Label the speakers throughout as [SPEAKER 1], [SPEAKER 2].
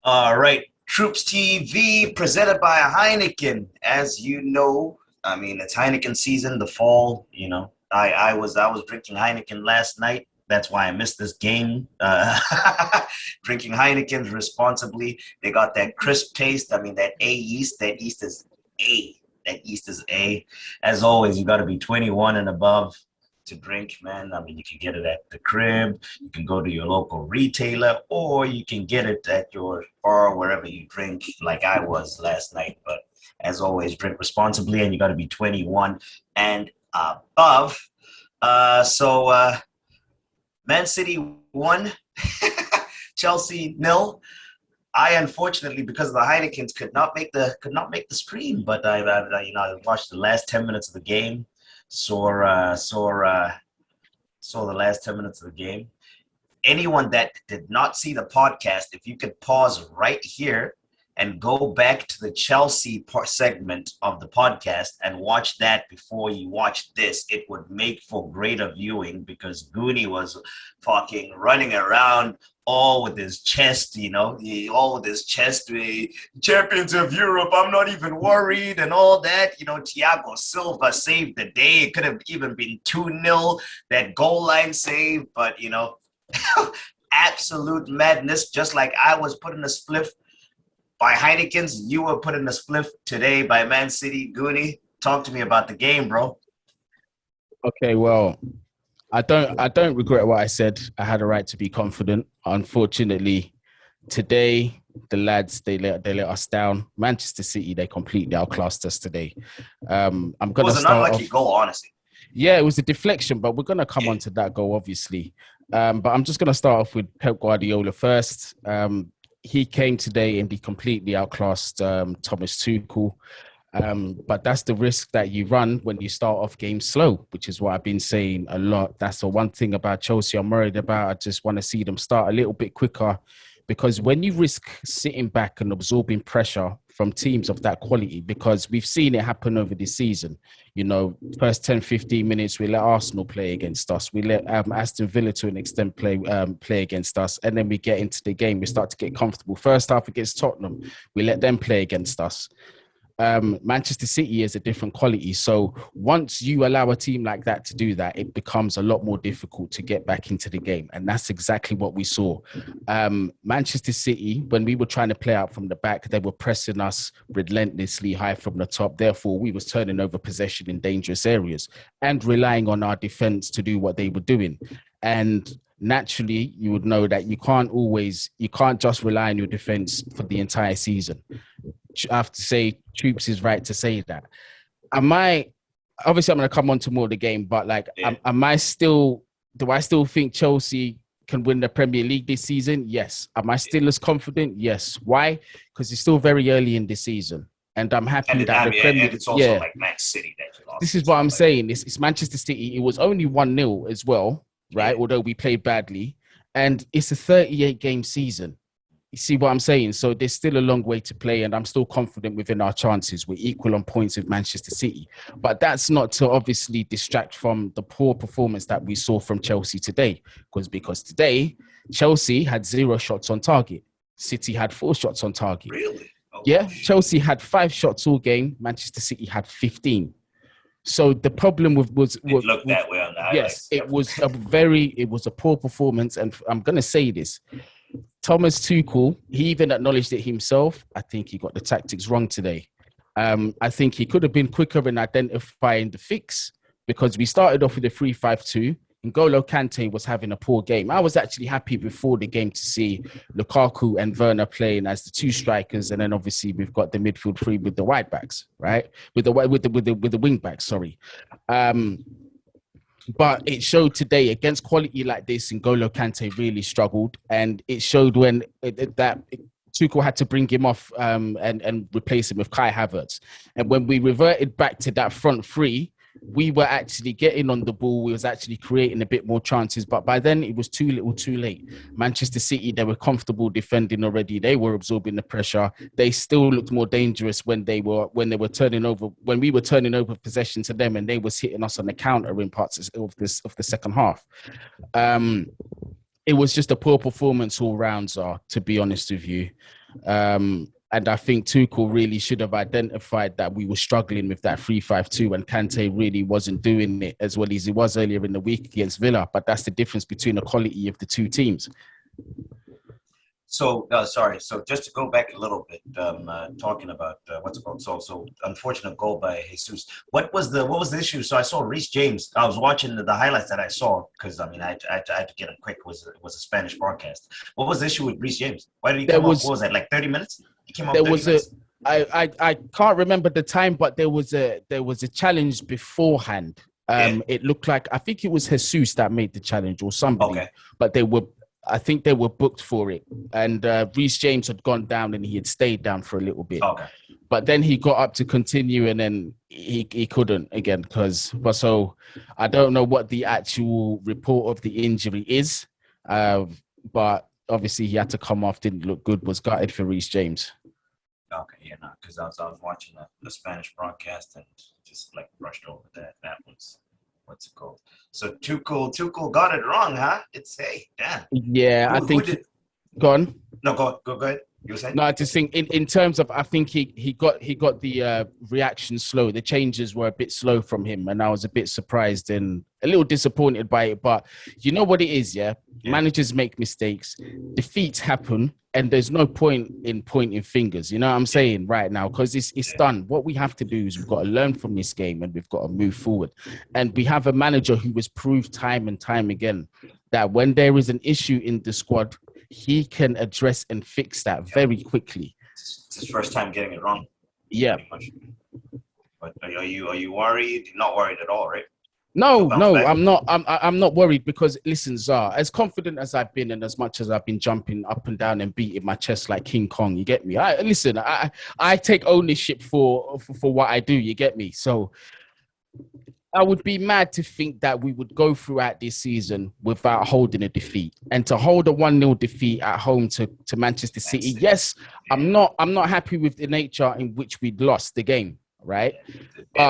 [SPEAKER 1] All right, Troops TV presented by Heineken. As you know, I mean it's Heineken season, the fall. I was drinking Heineken last night. That's why I missed this game. Drinking Heinekens responsibly. They got that crisp taste. I mean that A yeast. That yeast is A. That yeast is A. As always, you got to be 21 and above to drink, man. I mean, you can get it at the crib, you can go to your local retailer, or you can get it at your bar, wherever you drink, like I was last night. But as always, drink responsibly, and you got to be 21 and above. Man City won, Chelsea nil. I unfortunately, because of the Heinekens, could not make the stream. But I watched the last 10 minutes of the game. Saw the last 10 minutes of the game. Anyone that did not see the podcast, if you could pause right here and go back to the Chelsea segment of the podcast and watch that before you watch this, it would make for greater viewing because Guni was fucking running around all with his chest, all with his chest, champions of Europe, I'm not even worried, and all that. Thiago Silva saved the day. It could have even been 2-0, that goal line save, but, absolute madness, just like I was putting a spliff by Heineken's, you were putting a spliff today by Man City. Guni, talk to me about the game, bro.
[SPEAKER 2] Okay, well, I don't regret what I said. I had a right to be confident. Unfortunately, today the lads they let us down. Manchester City, they completely outclassed us today. I'm
[SPEAKER 1] It
[SPEAKER 2] gonna
[SPEAKER 1] was an
[SPEAKER 2] start
[SPEAKER 1] unlucky
[SPEAKER 2] off.
[SPEAKER 1] goal, honestly.
[SPEAKER 2] Yeah, it was a deflection, but we're gonna come
[SPEAKER 1] Yeah.
[SPEAKER 2] on to that goal, obviously. But I'm just gonna start off with Pep Guardiola first. He came today and he completely outclassed Thomas Tuchel. But that's the risk that you run when you start off games slow, which is what I've been saying a lot. That's the one thing about Chelsea I'm worried about. I just want to see them start a little bit quicker because when you risk sitting back and absorbing pressure from teams of that quality, because we've seen it happen over the season, first 10, 15 minutes, we let Arsenal play against us. We let Aston Villa to an extent play against us. And then we get into the game, we start to get comfortable. First half against Tottenham, we let them play against us. Manchester City is a different quality. So once you allow a team like that to do that, it becomes a lot more difficult to get back into the game. And that's exactly what we saw. Manchester City, when we were trying to play out from the back, they were pressing us relentlessly high from the top. Therefore, we was turning over possession in dangerous areas and relying on our defense to do what they were doing. And naturally, you would know that you can't just rely on your defense for the entire season. I have to say, Troops is right to say that. Obviously, I'm going to come on to more of the game, but
[SPEAKER 1] Yeah.
[SPEAKER 2] do I still think Chelsea can win the Premier League this season? Yes. Am I still as confident? Yes. Why? Because it's still very early in the season. And I'm happy that
[SPEAKER 1] I
[SPEAKER 2] the
[SPEAKER 1] mean,
[SPEAKER 2] Premier
[SPEAKER 1] and
[SPEAKER 2] League,
[SPEAKER 1] it's also
[SPEAKER 2] yeah,
[SPEAKER 1] like Man City that you
[SPEAKER 2] this
[SPEAKER 1] lost
[SPEAKER 2] is
[SPEAKER 1] and
[SPEAKER 2] what
[SPEAKER 1] stuff
[SPEAKER 2] I'm
[SPEAKER 1] like that.
[SPEAKER 2] saying. It's Manchester City. It was only 1-0 as well, right?
[SPEAKER 1] Yeah.
[SPEAKER 2] Although we played badly. And it's a 38-game season. You see what I'm saying? So there's still a long way to play, and I'm still confident within our chances. We're equal on points with Manchester City. But that's not to obviously distract from the poor performance that we saw from Chelsea today. Because today, Chelsea had 0 shots on target. City had 4 shots on target.
[SPEAKER 1] Really? Oh,
[SPEAKER 2] Yeah,
[SPEAKER 1] shit.
[SPEAKER 2] Chelsea had 5 shots all game. Manchester City had 15. So the problem
[SPEAKER 1] It looked that way on the
[SPEAKER 2] yes,
[SPEAKER 1] highlights.
[SPEAKER 2] it
[SPEAKER 1] Yep.
[SPEAKER 2] was a poor performance, and I'm gonna say this: Thomas Tuchel, he even acknowledged it himself. I think he got the tactics wrong today. I think he could have been quicker in identifying the fix because we started off with a 3-5-2. N'Golo Kante was having a poor game. I was actually happy before the game to see Lukaku and Werner playing as the 2 strikers, and then obviously we've got the midfield 3 with the wide backs, right? With the wing backs. Sorry. But it showed today against quality like this, N'Golo Kante really struggled, and it showed when that Tuchel had to bring him off and replace him with Kai Havertz. And when we reverted back to that front 3, we were actually getting on the ball. We was actually creating a bit more chances, but by then it was too little, too late. Manchester City, they were comfortable defending already. They were absorbing the pressure. They still looked more dangerous when they were turning over, when we were turning over possession to them, and they was hitting us on the counter in parts of the second half. It was just a poor performance all round, to be honest with you. And I think Tuchel really should have identified that we were struggling with that 3-5-2 and Kante really wasn't doing it as well as he was earlier in the week against Villa. But that's the difference between the quality of the two teams.
[SPEAKER 1] So sorry. So just to go back a little bit, talking about what's it called. So unfortunate goal by Jesus. What was the issue? So I saw Reece James. I was watching the highlights that I saw because I mean I had to get him quick. It was a Spanish broadcast. What was the issue with Reece James? Why did he
[SPEAKER 2] There
[SPEAKER 1] come off?
[SPEAKER 2] was
[SPEAKER 1] What was that, like 30 minutes? He came off
[SPEAKER 2] there
[SPEAKER 1] 30
[SPEAKER 2] was a
[SPEAKER 1] minutes.
[SPEAKER 2] I can't remember the time, but there was a challenge beforehand.
[SPEAKER 1] Yeah.
[SPEAKER 2] It looked like I think it was Jesus that made the challenge or somebody,
[SPEAKER 1] Okay.
[SPEAKER 2] but I think they were booked for it, and Reece James had gone down and he had stayed down for a little bit,
[SPEAKER 1] Okay.
[SPEAKER 2] but then he got up to continue and then he couldn't again but so I don't know what the actual report of the injury is, but obviously he had to come off. Didn't look good. Was gutted for Reece James.
[SPEAKER 1] Okay. Yeah. No, because I was watching the Spanish broadcast and just like brushed over that. That was what's it called? So Tuchel got it wrong, huh? It's hey, damn.
[SPEAKER 2] Yeah, I
[SPEAKER 1] Who
[SPEAKER 2] think.
[SPEAKER 1] did?
[SPEAKER 2] Go on.
[SPEAKER 1] No, go ahead. You were saying?
[SPEAKER 2] No, I just think in terms of I think he got the reaction slow. The changes were a bit slow from him, and I was a bit surprised and a little disappointed by it. But you know what it is, yeah? Managers make mistakes, defeats happen, and there's no point in pointing fingers. You know what I'm saying right now? Because it's done. What we have to do is we've got to learn from this game and we've got to move forward. And we have a manager who has proved time and time again that when there is an issue in the squad, he can address and fix that very quickly.
[SPEAKER 1] It's his first time getting it wrong.
[SPEAKER 2] Yeah.
[SPEAKER 1] But are you worried? You're not worried at all, right?
[SPEAKER 2] No, I'm not. I'm not worried because listen, Zar, as confident as I've been and as much as I've been jumping up and down and beating my chest like King Kong, you get me? I take ownership for what I do, you get me? So I would be mad to think that we would go throughout this season without holding a defeat, and to hold a 1-0 defeat at home to Manchester City. Yes, I'm not happy with the nature in which we lost the game, right?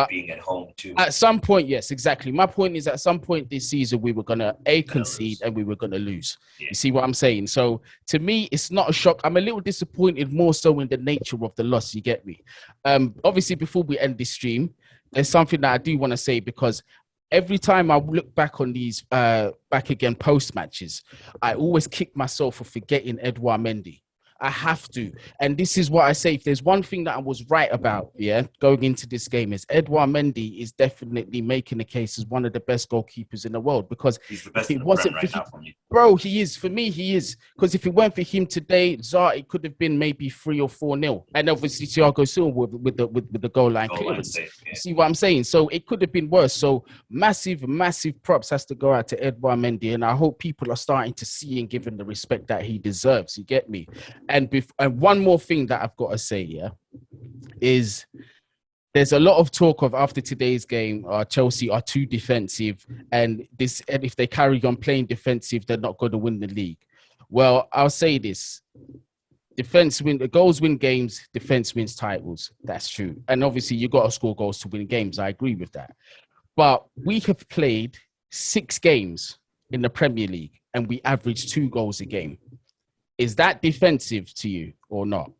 [SPEAKER 1] Being at home too.
[SPEAKER 2] At some point, yes, exactly. My point is at some point this season, we were going to concede and we were going to lose. Yeah. You see what I'm saying? So to me, it's not a shock. I'm a little disappointed more so in the nature of the loss, you get me? Obviously, before we end this stream, there's something that I do want to say because every time I look back on these back again post matches, I always kick myself for forgetting Edouard Mendy. I have to. And this is what I say. If there's one thing that I was right about, going into this game is Edouard Mendy is definitely making the case as one of the best goalkeepers in the world because
[SPEAKER 1] he's the best if it wasn't for him,
[SPEAKER 2] bro, he is. For me, he is. Because if it weren't for him today, Zar, it could have been maybe 3 or 4-0. And obviously Thiago Silva with the goal line clearance. See what I'm saying? So it could have been worse. So massive props has to go out to Edouard Mendy. And I hope people are starting to see and give him the respect that he deserves. You get me? And one more thing that I've got to say, is there's a lot of talk of after today's game, Chelsea are too defensive, and if they carry on playing defensive, they're not going to win the league. Well, I'll say this: goals win games, defense wins titles. That's true, and obviously you got to score goals to win games. I agree with that, but we have played 6 games in the Premier League, and we average 2 goals a game. Is that defensive to you or not?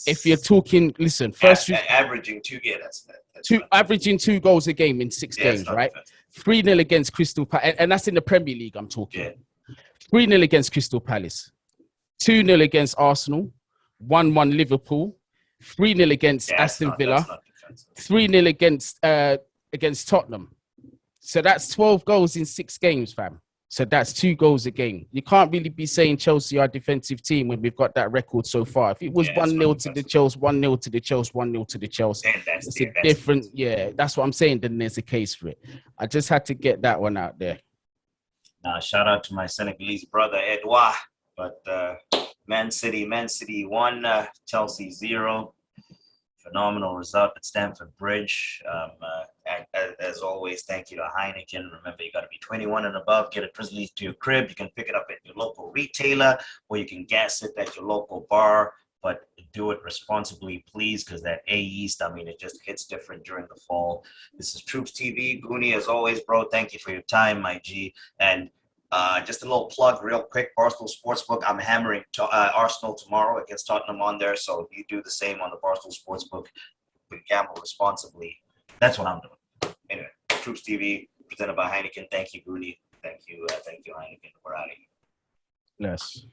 [SPEAKER 2] If you're talking, listen, first
[SPEAKER 1] averaging 2, that's
[SPEAKER 2] averaging 2 goals a game in 6 games, right? 3-0 against Crystal Palace, and that's in the Premier League. I'm talking 3-0 against Crystal Palace, 2-0 against Arsenal, 1-1 Liverpool, 3-0 against Aston Villa, 3-0 against Tottenham. So that's 12 goals in 6 games, fam. So that's 2 goals a game. You can't really be saying Chelsea are a defensive team when we've got that record so far. If it was 1-0 to the Chelsea, 1-0 to the Chelsea, 1-0 to the Chelsea, it's a different, that's what I'm saying. Then there's a case for it. I just had to get that one out there.
[SPEAKER 1] Shout out to my Senegalese brother, Edouard. But Man City 1, Chelsea 0. Phenomenal result at Stamford Bridge. As always, thank you to Heineken. Remember, you got to be 21 and above. Get it personally to your crib. You can pick it up at your local retailer, or you can gas it at your local bar. But do it responsibly, please, because that yeast, it just hits different during the fall. This is TroopzTV. Guni, as always, bro, thank you for your time, my G. And Just a little plug, real quick. Barstool Sportsbook. I'm hammering Arsenal tomorrow against Tottenham on there, so you do the same on the Barstool Sportsbook. But gamble responsibly. That's what I'm doing. Anyway, Troops TV presented by Heineken. Thank you, Guni. Thank you, Heineken. We're out of here.
[SPEAKER 2] Yes.